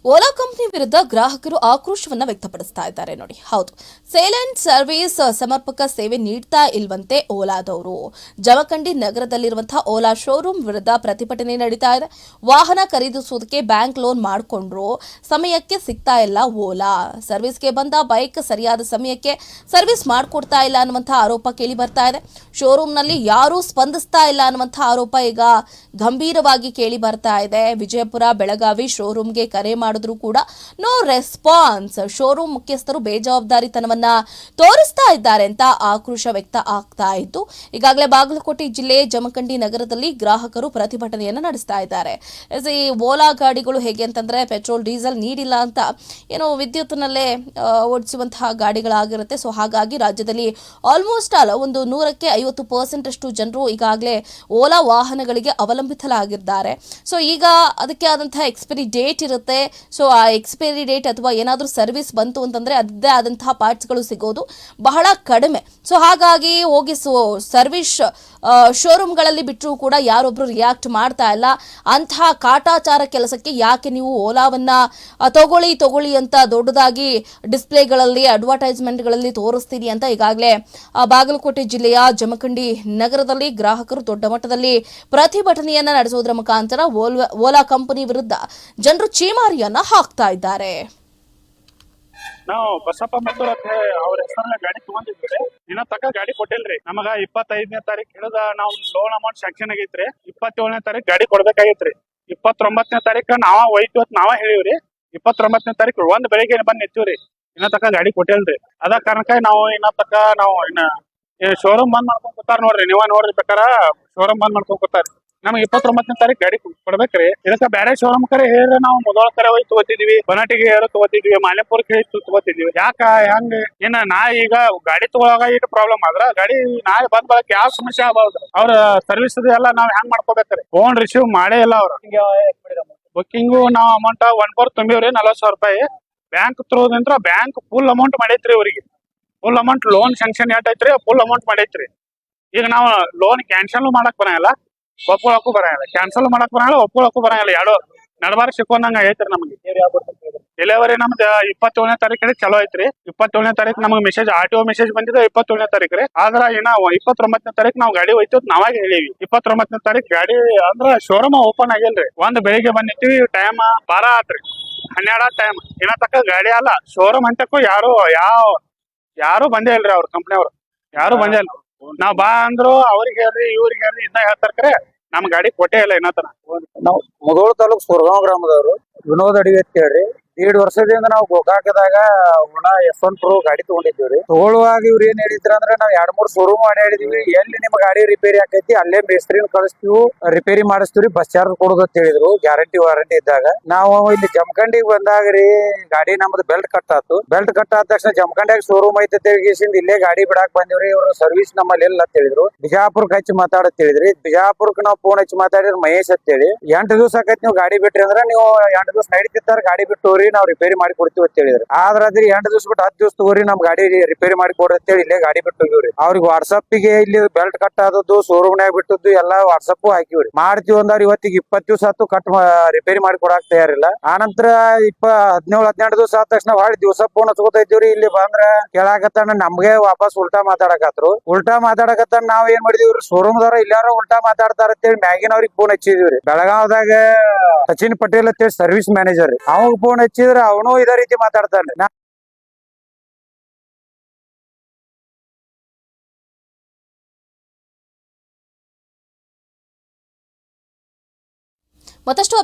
Ola company ವಿರುದ್ಧ ಗ್ರಾಹಕರು ಆಕ್ರೋಶವನ್ನ ವ್ಯಕ್ತಪಡಿಸ್ತಾ ಇದ್ದಾರೆ ನೋಡಿ. ಹೌದು, ಸೇಲ್ ಅಂಡ್ ಸರ್ವಿಸ್ ಸಮರ್ಪಕ ಸೇವೆ ನೀಡ್ತಾ ಇಲ್ವಂತೆ ಓಲಾದವರು. ಜಮಖಂಡಿ ನಗರದಲ್ಲಿರುವಂತಹ ಓಲಾ ಶೋರೂಮ್ ವಿರುದ್ಧ ಪ್ರತಿಭಟನೆ ನಡೀತಾ ಇದೆ. ವಾಹನ ಖರೀದಿಸುವುದಕ್ಕೆ ಬ್ಯಾಂಕ್ ಲೋನ್ ಮಾಡಿಕೊಂಡ್ರು, ಸಮಯಕ್ಕೆ ಸಿಗ್ತಾ ಇಲ್ಲ ಓಲಾ. ಸರ್ವಿಸ್ಗೆ ಬಂದ ಬೈಕ್ ಸರಿಯಾದ ಸಮಯಕ್ಕೆ ಸರ್ವಿಸ್ ಮಾಡಿಕೊಡ್ತಾ ಇಲ್ಲ ಅನ್ನುವಂತಹ ಆರೋಪ ಕೇಳಿ ಬರ್ತಾ ಇದೆ. ಶೋರೂಮ್ನಲ್ಲಿ ಯಾರೂ ಸ್ಪಂದಿಸ್ತಾ ಇಲ್ಲ ಅನ್ನುವಂತಹ ಆರೋಪ ಈಗ ಗಂಭೀರವಾಗಿ ಕೇಳಿ ಬರ್ತಾ ಇದೆ. ವಿಜಯಪುರ, ಬೆಳಗಾವಿ ಶೋರೂಮ್ಗೆ ಕರೆ ಮಾಡಿದ್ರು ಕೂಡ ನೋ ರೆಸ್ಪಾನ್ಸ್. ಶೋರೂಮ್ ಮುಖ್ಯಸ್ಥರು ಬೇಜವಾಬ್ದಾರಿತನವನ್ನ ತೋರಿಸ್ತಾ ಇದ್ದಾರೆ ಅಂತ ಆಕ್ರೋಶ ವ್ಯಕ್ತ ಆಗ್ತಾ ಇತ್ತು. ಈಗಾಗಲೇ ಬಾಗಲಕೋಟೆ ಜಿಲ್ಲೆ ಜಮಖಂಡಿ ನಗರದಲ್ಲಿ ಗ್ರಾಹಕರು ಪ್ರತಿಭಟನೆಯನ್ನು ನಡೆಸ್ತಾ ಇದ್ದಾರೆ. ಈ ಓಲಾ ಗಾಡಿಗಳು ಹೇಗೆ ಅಂತಂದ್ರೆ ಪೆಟ್ರೋಲ್ ಡೀಸೆಲ್ ನೀಡಿಲ್ಲ ಅಂತ ಏನೋ ವಿದ್ಯುತ್ನಲ್ಲೇ ಓಡಿಸುವಂತಹ ಗಾಡಿಗಳಾಗಿರುತ್ತೆ. ಸೊ ಹಾಗಾಗಿ ರಾಜ್ಯದಲ್ಲಿ ಆಲ್ಮೋಸ್ಟ್ ಆಲ್ ಒಂದು 100% ಅಷ್ಟು ಜನರು ಈಗಾಗಲೇ ಓಲಾ ವಾಹನಗಳಿಗೆ ಅವಲಂಬಿತರಾಗಿದ್ದಾರೆ. ಸೊ ಈಗ ಅದಕ್ಕೆ ಆದಂತಹ ಎಕ್ಸ್ಪೈರಿ ಡೇಟ್ ಇರುತ್ತೆ. ಸೊ ಆ ಎಕ್ಸ್ಪೈರಿ ಡೇಟ್ ಅಥವಾ ಏನಾದರೂ ಸರ್ವಿಸ್ ಬಂತು ಅಂತಂದ್ರೆ ಅದೇ ಆದಂತಹ ಪಾರ್ಟ್ಸ್ಗಳು ಸಿಗೋದು ಬಹಳ ಕಡಿಮೆ. ಸೊ ಹಾಗಾಗಿ ಹೋಗಿ ಸರ್ವಿಸ್ ಶೋರೂಮ್ಗಳಲ್ಲಿ ಬಿಟ್ಟರೂ ಕೂಡ ಯಾರೊಬ್ರು ರಿಯಾಕ್ಟ್ ಮಾಡ್ತಾ ಇಲ್ಲ. ಅಂತಹ ಕಾಟಾಚಾರ ಕೆಲಸಕ್ಕೆ ಯಾಕೆ ನೀವು ಓಲಾವನ್ನ ತಗೊಳ್ಳಿ ಅಂತ ದೊಡ್ಡದಾಗಿ ಡಿಸ್ಪ್ಲೇಗಳಲ್ಲಿ ಅಡ್ವರ್ಟೈಸ್ಮೆಂಟ್ಗಳಲ್ಲಿ ತೋರಿಸ್ತೀರಿ ಅಂತ ಈಗಾಗಲೇ ಬಾಗಲಕೋಟೆ ಜಿಲ್ಲೆಯ ಜಮಖಂಡಿ ನಗರದಲ್ಲಿ ಗ್ರಾಹಕರು ದೊಡ್ಡ ಮಟ್ಟದಲ್ಲಿ ಪ್ರತಿಭಟನೆಯನ್ನ ನಡೆಸೋದ್ರ ಮುಖಾಂತರ ಓಲಾ ಕಂಪನಿ ವಿರುದ್ಧ ಜನರು ಚೀಮಾರಿಯನ್ನ ಹಾಕ್ತಾ ಇದ್ದಾರೆ. ನಾವು ಬಸಪ್ಪ ಮತ್ತೂರ್ ಅಂತ ಅವ್ರ ಹೆಸರನ್ನ ಗಾಡಿ ತಗೊಂಡಿದ್ವಿ. ಇನ್ನ ತಕ್ಕ ಗಾಡಿ ಕೊಟ್ಟಿಲ್ರಿ. ನಮಗ 25ನೇ ತಾರೀಕು ಹಿಡಿದ ನಾವು ಲೋನ್ ಅಮೌಂಟ್ ಸ್ಯಾಂಕ್ಷನ್ ಆಗೈತ್ರಿ. 27ನೇ ತಾರೀಕು ಗಾಡಿ ಕೊಡ್ಬೇಕಾಗೈತ್ರಿ. 29ನೇ ತಾರೀಕು ನಾವ ಒಯ್ತು ನಾವ ಹೇಳಿವ್ರಿ. 29ನೇ ತಾರೀಕು ಒಂದ್ ಬೆಳಿಗ್ಗೆ ಬಂದ್ ನಿಂತೀವ್ರಿ. ಇನ್ನ ತಕ್ಕ ಗಾಡಿ ಕೊಟ್ಟಿಲ್ರಿ. ಅದ ಕಾರಣಕ್ಕ ನಾವು ಇನ್ನ ಶೋರೂಮ್ ಬಂದ್ ಮಾಡ್ಕೊಂಡ್ ಕೂತಾರ ನೋಡ್ರಿ. ನೀವ ನೋಡ್ರಿ ಬೇಕಾರ ಶೋರೂಮ್ ಬಂದ್ ಮಾಡ್ಕೊಂಡ್ ಕೂತಾರ. ನಮ್ಗೆ 29ನೇ ತಾರೀಕು ಗಾಡಿ ಕೊಡ್ಬೇಕ್ರಿ. ಇದಕ್ಕ ಬ್ಯಾರೆ ಶೋರೂಮ್ ಕರೆ ಹೇಳಿ ನಾವು ಮೊದಲ ಕರೆ ಹೋಗಿ ತಗೋತಿದ್ವಿ. ಬನಾಟಿಗೆ ತಗೋತಿದ್ವಿ, ಮಾಲಿಪುರಕ್ಕೆ ತಗೋತಿದ್ವಿ. ಯಾಕ ಹಂಗ ನಾ ಈಗ ಗಾಡಿ ತಗೊಳಾಗ ಇಟ್ಟು ಪ್ರಾಬ್ಲಮ್ ಆದ್ರ ಗಾಡಿ ನಾಳೆ ಬಂದ್ ಬಳಕ ಯಾವ ಸಮಸ್ಯೆ ಆಗಬಹುದು. ಅವ್ರ ಸರ್ವಿಸ್ ಎಲ್ಲ ನಾವ್ ಹೆಂಗ್ ಮಾಡ್ಕೋಬೇಕ್ರಿ. ಫೋನ್ ರಿಸೀವ್ ಮಾಡೇ ಇಲ್ಲ ಅವ್ರ. ಬುಕ್ಕಿಂಗು ನಾವ್ ಅಮೌಂಟ್ 1/4 ತುಂಬಿವ್ರಿ, 40,000 ರೂಪಾಯಿ. ಬ್ಯಾಂಕ್ ತ್ರೋದಿಂದ ಬ್ಯಾಂಕ್ ಫುಲ್ ಅಮೌಂಟ್ ಮಾಡೈತ್ರಿ. ಅವ್ರಿಗೆ ಫುಲ್ ಅಮೌಂಟ್ ಲೋನ್ ಸ್ಯಾಂಕ್ಷನ್ ಐತ್ರಿ, ಫುಲ್ ಅಮೌಂಟ್ ಮಾಡೈತ್ರಿ. ಈಗ ನಾವು ಲೋನ್ ಕ್ಯಾನ್ಸಲ್ ಮಾಡಕ್ ಬರಂಗಿಲ್ಲ, ಒಪ್ಕೊಳಕ್ಕೂ ಬರಂಗಿಲ್ಲ. ಕ್ಯಾನ್ಸಲ್ ಮಾಡಕ್ ಬರಂಗಿಲ್ಲ, ಒಪ್ಕೊಳಕ್ಕೂ ಬರಂಗಿಲ್ಲ. ಎರಡು ನಡಬಾರ ಸಿಕ್ಕೊಂಡಂಗ ಐತ್ರಿ. ನಮ್ಗೆ ಡೆಲಿವರಿ ನಮ್ದು 27ನೇ ತಾರೀಕು ಚಲೋ ಐತ್ರಿ. 27ನೇ ತಾರೀಕು ನಮ್ಗೆ ಮೆಸೇಜ್ RTO ಮೆಸೇಜ್ ಬಂದಿದೆ 27ನೇ ತಾರೀಕು ರೀ. ಆದ್ರ ಇನ್ನ 29ನೇ ತಾರೀಕು ನಾವ್ ಗಾಡಿ ಹೋಯ್ತು ನಾವಾಗ ಹೇಳಿವಿ. 29ನೇ ತಾರೀಕು ಗಾಡಿ ಅಂದ್ರ ಶೋರೂಮ್ ಓಪನ್ ಆಗಿಲ್ರಿ. ಒಂದ್ ಬೆಳಿಗ್ಗೆ ಬಂದಿರ್ತೀವಿ, ಟೈಮ್ 12 ಆತ್ರಿ, 12 ಟೈಮ್. ಇನ್ನ ತಕ್ಕ ಗಾಡಿ ಅಲ್ಲ ಶೋರೂಮ್ ಅಂತಕ್ಕೂ ಯಾರು ಬಂದೇ ಇಲ್ರಿ. ಅವ್ರ ಕಂಪ್ನಿ ಅವ್ರು ಯಾರು ಬಂದೇ ಇಲ್ಲ. ನಾವ್ ಬಾ ಅಂದ್ರು ಅವ್ರಿಗೆ ಹೇಳ್ರಿ ಇವ್ರಿಗೆ ಹೇಳ್ರಿ ಇನ್ನ ಹೇಳ್ತಾರ. ನಮ್ ಗಾಡಿ ಕೊಟ್ಟೇ ಇಲ್ಲ ಇನ್ನತನ. ನಾವು ಮುಧೋಳ ತಾಲೂಕ್ ಸುರಗಾಂವ್ ಗ್ರಾಮದವರು ವಿನೋದ್ ಅಡಿಗೆ ಅಂತ ಹೇಳ್ರಿ. 1.5 ವರ್ಷದಿಂದ ನಾವು ಗೋಕಾಕದಾಗ F1 Pro ಗಾಡಿ ತಗೊಂಡಿದ್ದೀವ್ರಿ. ತಗೊಳ್ಳುವಾಗ ಇವ್ರು ಏನ್ ಹೇಳಿದ್ರ ಅಂದ್ರೆ ನಾವ್ 2-3 ಶೋರೂಮ್ ಅಡ್ಯಾಡಿದ್ವಿ. ಎಲ್ಲಿ ನಿಮ್ ಗಾಡಿ ರಿಪೇರಿ ಆಕೈತಿ ಅಲ್ಲೇ ಮೇಸ್ತ್ರಿನ ಕಳಿಸ್ತೀವಿ, ರಿಪೇರಿ ಮಾಡಿಸ್ತೀವಿ, ಬಸ್ ಚಾರ್ಜ್ ಕೊಡೋದು ಅಂತ ಹೇಳಿದ್ರು. ಗ್ಯಾರಂಟಿ ವಾರಂಟಿ ಇದ್ದಾಗ ನಾವು ಇಲ್ಲಿ ಜಮಖಂಡಿಗೆ ಬಂದಾಗ್ರಿ ಗಾಡಿ ನಮ್ದು ಬೆಲ್ಟ್ ಕಟ್ ಆತು. ಬೆಲ್ಟ್ ಕಟ್ ಆದ ತಕ್ಷಣ ಜಮಖಂಡಿಯಾಗ ಶೋರೂಮ್ ಐತೆ ಇಲ್ಲೇ ಗಾಡಿ ಬಿಡಾಕ್ ಬಂದಿವ್ರಿ. ಇವ್ರು ಸರ್ವಿಸ್ ನಮ್ಮಲ್ಲಿ ಇಲ್ಲ ಅಂತ ಹೇಳಿದ್ರು. ಬಿಜಾಪುರಕ್ಕೆ ಹಚ್ಚಿ ಮಾತಾಡತ್ ಹೇಳಿದ್ರಿ. ಬಿಜಾಪುರಕ್ಕೆ ನಾವು ಫೋನ್ ಹಚ್ಚಿ ಮಾತಾಡಿದ್ರೆ ಮಹೇಶ್ ಅಂತ ಹೇಳಿ 8 ದಿವಸ ಆಕೈತಿ ನೀವು ಗಾಡಿ ಬಿಟ್ರಿ ಅಂದ್ರೆ ನೀವು 8 ದಿವಸ ನಡೀತಿರ್ತಾರ ಗಾಡಿ ಬಿಟ್ಟು ನಾವ್ ರಿಪೇರಿ ಮಾಡಿ ಕೊಡ್ತೀವಿ ಅಂತ ಹೇಳಿದ್ರು. ಆದ್ರ ಅದ್ರಿ 8 ದಿವಸ ಬಿಟ್ಟು 10 ದಿವಸ ತಗೋರಿ ನಮ್ ಗಾಡಿ ರಿಪೇರಿ ಮಾಡಿ ಕೊಡ್ರಿ ಅಂತ ಹೇಳಿ ಇಲ್ಲೇ ಗಾಡಿ ಬಿಟ್ಟು ಹೋಗಿವ್ರಿ. ಅವ್ರಿಗೆ ವಾಟ್ಸಪ್ ಗೆ ಇಲ್ಲಿ ಬೆಲ್ಟ್ ಕಟ್ ಆದದ್ದು ಶೋರೂಮ್ನಾಗ ಬಿಟ್ಟದ್ದು ಎಲ್ಲಾ ವಾಟ್ಸಪ್ ಹಾಕಿವ್ರಿ. ಮಾಡ್ತೀವಿ ಅಂದ್ರ ಇವತ್ತಿಗೆ 20 ದಿವಸ ಆತು ಕಟ್ ರಿಪೇರಿ ಮಾಡಿ ಕೊಡಾಕ್ ತಯಾರಿಲ್ಲ. ಆನಂತರ 17-18 ದಿವಸ ಆದ ತಕ್ಷಣ ಹೊಳ್ಳಿ ದಿವಸ ಫೋನ್ ಹಚ್ಕೋತಾ ಇದ್ದೀವ್ರಿ. ಇಲ್ಲಿ ಬಂದ್ರ ಕೇಳಾಕತ್ತಾನ ನಮ್ಗೆ ವಾಪಸ್ ಉಲ್ಟಾ ಮಾತಾಡಕತ್ರು. ನಾವ್ ಏನ್ ಮಾಡಿದಿವ್ರಿ, ಶೋರೂಮ್ ದವ್ರ ಇಲ್ಲಾರ ಉಲ್ಟಾ ಮಾತಾಡ್ತಾರ ಅಂತೇಳಿ ಮ್ಯಾಗಿನವ್ರಿಗೆ ಫೋನ್ ಹಚ್ಚಿದಿವ್ರಿ. ಬೆಳಗಾವದಾಗ ಸಚಿನ್ ಪಟೇಲ್ ಅಂತೇಳಿ ಸರ್ವಿಸ್ ಮ್ಯಾನೇಜರ್, ಅವಾಗ ಫೋನ್ ಹಚ್ಚಿದ್ರೆ ಅವನು ಇದೇ ರೀತಿ ಮಾತಾಡ್ತಾನೆ. ಮತ್ತಷ್ಟು